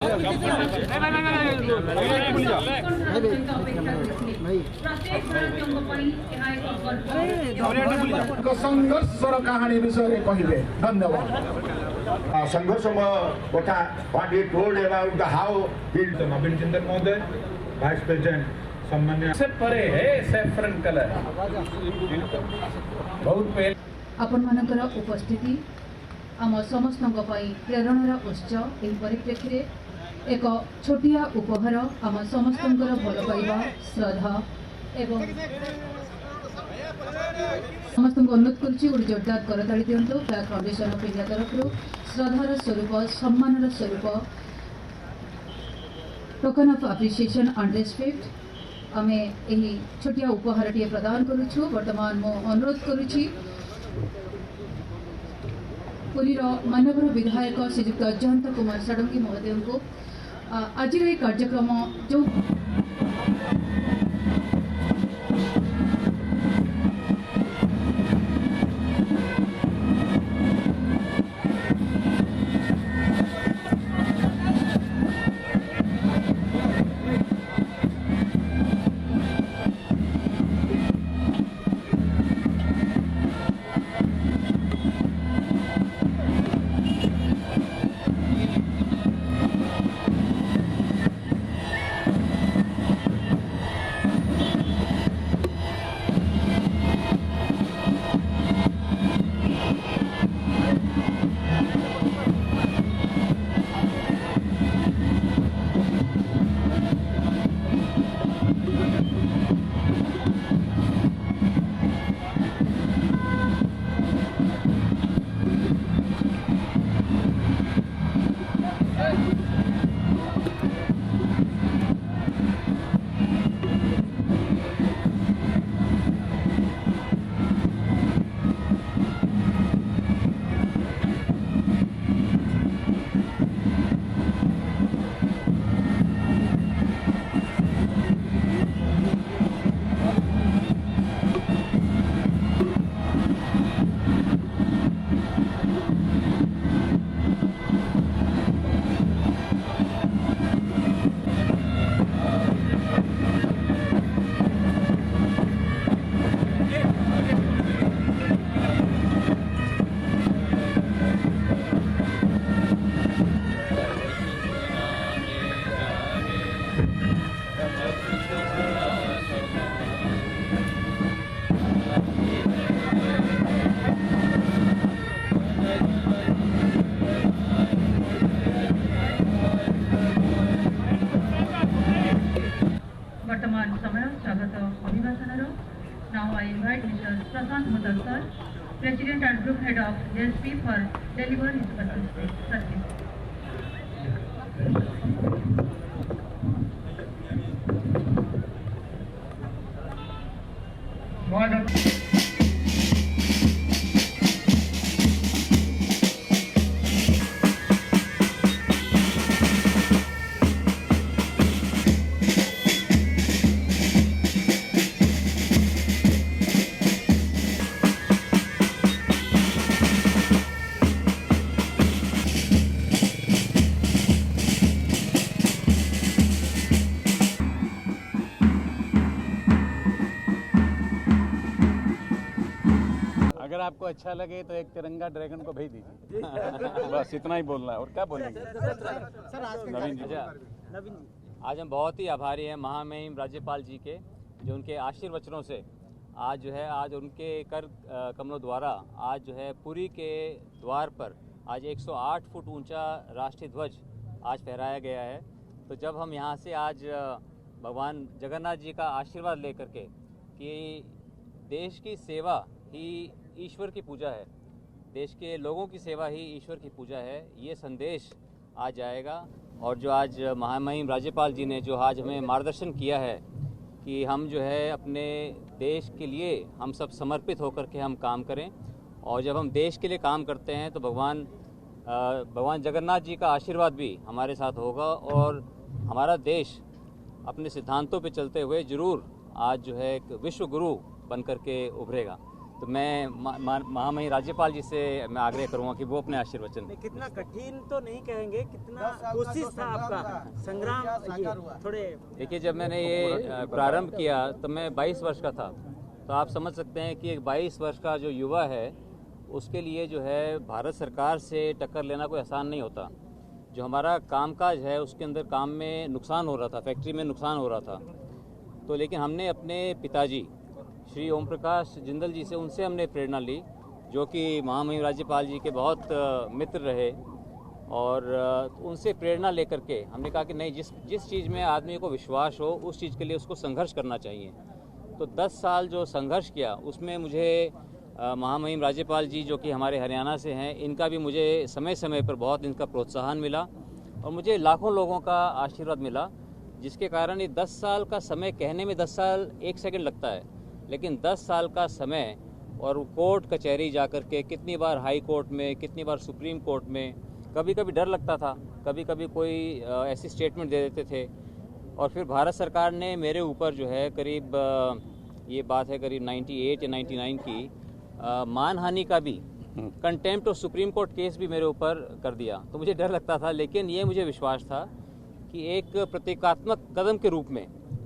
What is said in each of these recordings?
संघर्षर कहानी विषय कहिले धन्यवाद। संघर्ष what he told about the how he नवीन चिंतन महोदय वाइस प्रेसिडेंट सम्मान्य से परे है सैफरन कलर बहुत पहले आपण मानकर उपस्थिति आम समस्त प्रेरणार उत्स एही परिप्रेक्षी एक छोटिया उपहार आम समस्त भल पाइबा श्रद्धा एवं समस्त अनुरोध करुच्ची गोटे जोरदार करताड़ी दिंतु फ्लैग फाउंडेशन ऑफ इंडिया तरफ श्रद्धार स्वरूप सम्मानर स्वरूप token of appreciation and respect आम यही छोटिया उपहार टी प्रदान करुछु। वर्तमान मो अनुरोध करुछि पुरीर मानवर विधायक श्रीजुक्त जयंत कुमार षडंगी महोदय को आज कार्यक्रम जो वर्तमान समय स्वागत अभिभाषण। Now I invite mister Prashant Madarkar, president and group head of JSP for deliver his service. अगर आपको अच्छा लगे तो एक तिरंगा ड्रैगन को भेज दीजिए। बस इतना ही बोलना है, और क्या बोलेंगे। नवीन जी, आज हम बहुत ही आभारी हैं महामहिम राज्यपाल जी के, जो उनके आशीर्वचनों से आज जो है आज उनके कर कमलों द्वारा आज जो है पुरी के द्वार पर आज 108 फुट ऊंचा राष्ट्रीय ध्वज आज फहराया गया है। तो जब हम यहाँ से आज भगवान जगन्नाथ जी का आशीर्वाद लेकर के कि देश की सेवा ही ईश्वर की पूजा है, देश के लोगों की सेवा ही ईश्वर की पूजा है, ये संदेश आज जाएगा। और जो आज महामहिम राज्यपाल जी ने जो आज हमें मार्गदर्शन किया है कि हम जो है अपने देश के लिए हम सब समर्पित होकर के हम काम करें, और जब हम देश के लिए काम करते हैं तो भगवान जगन्नाथ जी का आशीर्वाद भी हमारे साथ होगा, और हमारा देश अपने सिद्धांतों पे चलते हुए जरूर आज जो है एक विश्व गुरु बन करके उभरेगा। तो मैं महामहिम राज्यपाल जी से मैं आग्रह करूंगा कि वो अपने आशीर्वचन। कितना कठिन तो नहीं कहेंगे, कितना कोशिश था आपका संग्राम, थोड़े देखिए जब मैंने ये प्रारंभ किया तब मैं 22 वर्ष का था, तो आप समझ सकते हैं कि एक 22 वर्ष का जो युवा है उसके लिए जो है भारत सरकार से टक्कर लेना कोई आसान नहीं होता। जो हमारा कामकाज है उसके अंदर काम में नुकसान हो रहा था, फैक्ट्री में नुकसान हो रहा था, तो लेकिन हमने अपने पिताजी श्री ओम प्रकाश जिंदल जी से उनसे हमने प्रेरणा ली, जो कि महामहिम राज्यपाल जी के बहुत मित्र रहे, और उनसे प्रेरणा लेकर के हमने कहा कि नहीं, जिस चीज़ में आदमी को विश्वास हो उस चीज़ के लिए उसको संघर्ष करना चाहिए। तो 10 साल जो संघर्ष किया उसमें मुझे महामहिम राज्यपाल जी जो कि हमारे हरियाणा से हैं, इनका भी मुझे समय समय पर बहुत इनका प्रोत्साहन मिला और मुझे लाखों लोगों का आशीर्वाद मिला, जिसके कारण ये 10 साल का समय, कहने में 10 साल 1 सेकंड लगता है, लेकिन 10 साल का समय और कोर्ट कचहरी जा कर के कितनी बार हाई कोर्ट में, कितनी बार सुप्रीम कोर्ट में, कभी कभी डर लगता था, कभी कभी कोई ऐसी स्टेटमेंट दे देते थे, और फिर भारत सरकार ने मेरे ऊपर जो है करीब ये बात है करीब 98 या 99 की मानहानि का भी कंटेम्प्ट और सुप्रीम कोर्ट केस भी मेरे ऊपर कर दिया। तो मुझे डर लगता था, लेकिन ये मुझे विश्वास था कि एक प्रतीकात्मक कदम के रूप में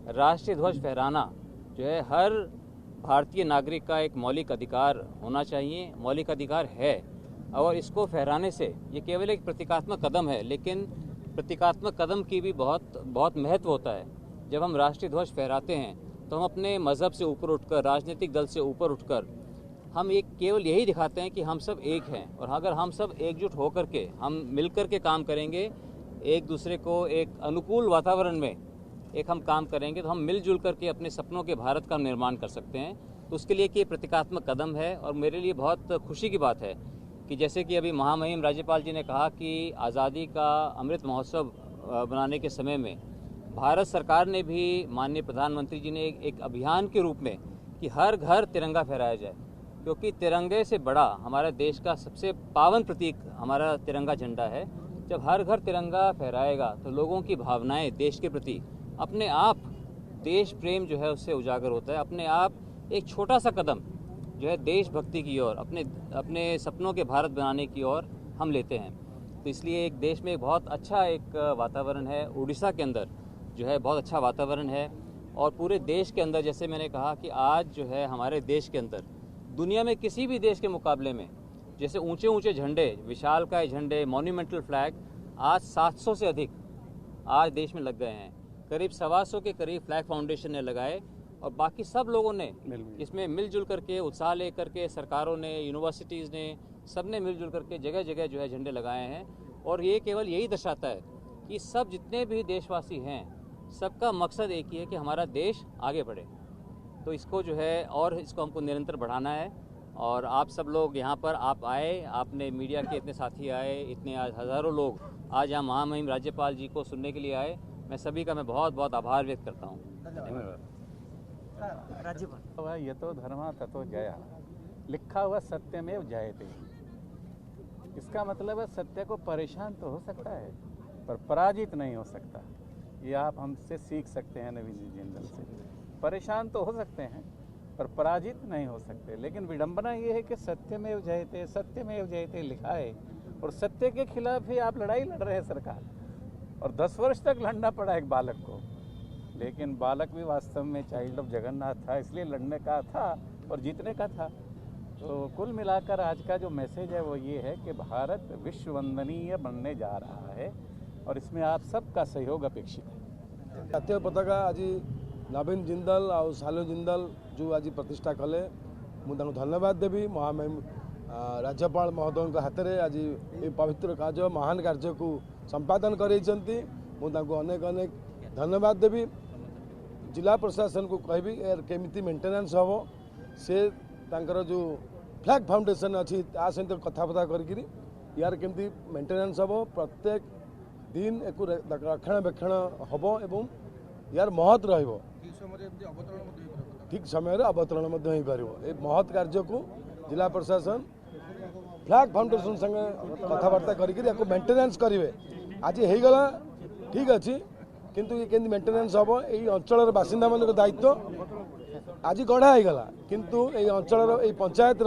राष्ट्रीय ध्वज फहराना जो है हर भारतीय नागरिक का एक मौलिक अधिकार होना चाहिए, मौलिक अधिकार है, और इसको फहराने से ये केवल एक प्रतीकात्मक कदम है, लेकिन प्रतीकात्मक कदम की भी बहुत महत्व होता है। जब हम राष्ट्रीय ध्वज फहराते हैं तो हम अपने मज़हब से ऊपर उठकर, राजनीतिक दल से ऊपर उठकर हम एक केवल यही दिखाते हैं कि हम सब एक हैं, और अगर हम सब एकजुट होकर के, हम मिलकर के काम करेंगे, एक दूसरे को एक अनुकूल वातावरण में एक हम काम करेंगे, तो हम मिलजुल करके अपने सपनों के भारत का निर्माण कर सकते हैं। तो उसके लिए कि ये प्रतीकात्मक कदम है, और मेरे लिए बहुत खुशी की बात है कि जैसे कि अभी महामहिम राज्यपाल जी ने कहा कि आज़ादी का अमृत महोत्सव बनाने के समय में भारत सरकार ने भी, माननीय प्रधानमंत्री जी ने एक अभियान के रूप में कि हर घर तिरंगा फहराया जाए, क्योंकि तिरंगे से बड़ा हमारे देश का सबसे पावन प्रतीक हमारा तिरंगा झंडा है। जब हर घर तिरंगा फहराएगा तो लोगों की भावनाएं देश के प्रति अपने आप, देश प्रेम जो है उससे उजागर होता है, अपने आप एक छोटा सा कदम जो है देशभक्ति की ओर, अपने सपनों के भारत बनाने की ओर हम लेते हैं। तो इसलिए एक देश में बहुत अच्छा एक वातावरण है, उड़ीसा के अंदर जो है बहुत अच्छा वातावरण है, और पूरे देश के अंदर जैसे मैंने कहा कि आज जो है हमारे देश के अंदर दुनिया में किसी भी देश के मुकाबले में जैसे ऊंचे ऊंचे झंडे, विशालकाय झंडे, मॉन्यूमेंटल फ्लैग आज 700 से अधिक आज देश में लग गए हैं। करीब 125 के करीब फ्लैग फाउंडेशन ने लगाए, और बाकी सब लोगों ने इसमें मिलजुल करके, उत्साह लेकर के, सरकारों ने, यूनिवर्सिटीज़ ने, सब ने मिलजुल करके जगह जगह जो है झंडे लगाए हैं। और ये केवल यही दर्शाता है कि सब जितने भी देशवासी हैं, सबका मकसद एक ही है कि हमारा देश आगे बढ़े। तो इसको जो है और इसको हमको निरंतर बढ़ाना है, और आप सब लोग यहाँ पर आप आए, आपने मीडिया के इतने साथी आए, इतने आज हज़ारों लोग आज यहाँ महामहिम राज्यपाल जी को सुनने के लिए आए, मैं सभी का मैं बहुत बहुत आभार व्यक्त करता हूँ। धन्यवाद। राज्यपाल ये तो धर्मा ततो जया, लिखा हुआ सत्यमेव जयते। इसका मतलब है सत्य को परेशान तो हो सकता है पर पराजित नहीं हो सकता। ये आप हमसे सीख सकते हैं, नवीन जी जिंदल से। परेशान तो हो सकते हैं पर पराजित नहीं हो सकते। लेकिन विडंबना ये है कि सत्यमेव जयते, सत्यमेव जयते लिखा है, और सत्य के खिलाफ ही आप लड़ाई लड़ रहे हैं सरकार, और 10 वर्ष तक लड़ना पड़ा एक बालक को। लेकिन बालक भी वास्तव में चाइल्ड ऑफ जगन्नाथ था, इसलिए लड़ने का था और जीतने का था। तो कुल मिलाकर आज का जो मैसेज है वो ये है कि भारत विश्व वंदनीय बनने जा रहा है, और इसमें आप सबका सहयोग अपेक्षित है। जातीय पताका आज नवीन जिंदल और सालू जिंदल जो आज प्रतिष्ठा कले, मुझे धन्यवाद देवी। महामहिम राज्यपाल महोदय हाथ में आज ये पवित्र कार्य, महान कार्य को संपादन करते, मुझे अनेक अनेक धन्यवाद देवी। जिला प्रशासन को कहबी यार केमिति मेंटेनेंस हम, से तांकर जो फ्लैग फाउंडेशन अच्छी ता सहित कथबार्ता करी यार केमिति मेंटेनेंस हम, प्रत्येक दिन एक रक्षणाबेक्षण हम एवं यार महत्व रहिबो, ठीक समय अवतरण हो महत् कार्य को जिला प्रशासन फ्लैग फाउंडेशन संगे कथबार्ता करी मेंटेनेंस करेंगे। आज हो गला ठीक अच्छी, किंतु ये केंद्र मेंटेनेंस हम, यही अंचल बासिंदा मान दायित्व आज गढ़ा गला किंतु ये अंचल पंचायत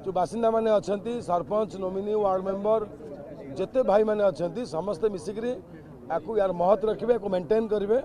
जो बासिंदा माने अछंती सरपंच नोमिनी वार्ड मेंबर जिते भाई माने अछंती समस्ते मिसिकरी यार महत्व रखिए मेंटेन करेंगे।